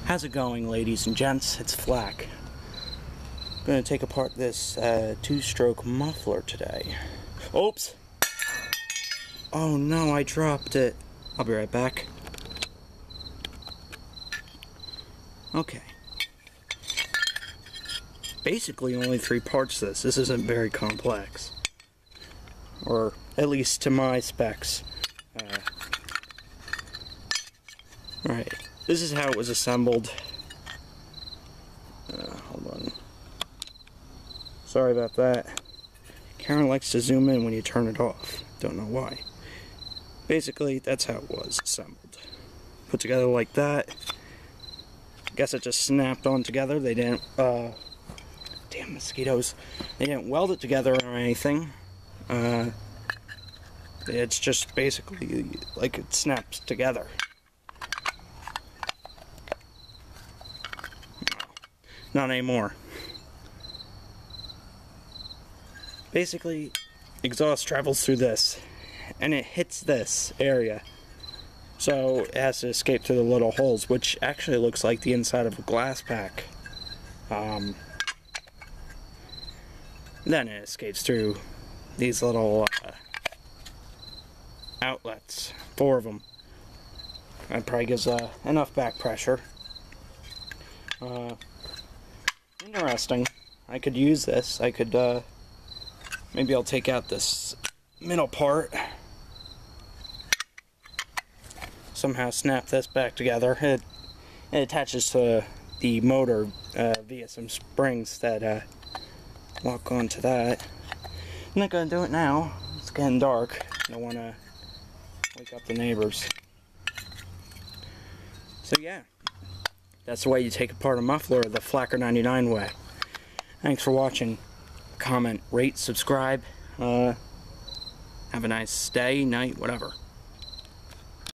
How's it going, ladies and gents? It's Flack. I'm going to take apart this two-stroke muffler today. Oops! Oh no, I dropped it. I'll be right back. Okay. Basically only 3 parts to this. This isn't very complex. Or at least to my specs. Right. This is how it was assembled. Hold on. Sorry about that. Camera likes to zoom in when you turn it off. Don't know why. Basically, that's how it was assembled. Put together like that. Guess it just snapped on together. They didn't, damn mosquitoes. They didn't weld it together or anything. It's just basically like it snaps together. Not anymore. Basically, exhaust travels through this, and it hits this area. So it has to escape through the little holes, which actually looks like the inside of a glass pack. Then it escapes through these little outlets, 4 of them. That probably gives enough back pressure. Interesting. I could use this. I could, maybe I'll take out this middle part. Somehow snap this back together. It attaches to the motor via some springs that lock onto that. I'm not going to do it now. It's getting dark. I don't want to wake up the neighbors. So yeah. That's the way you take apart a muffler, the Flacker 99 way. Thanks for watching. Comment, rate, subscribe. Have a nice day, night, whatever.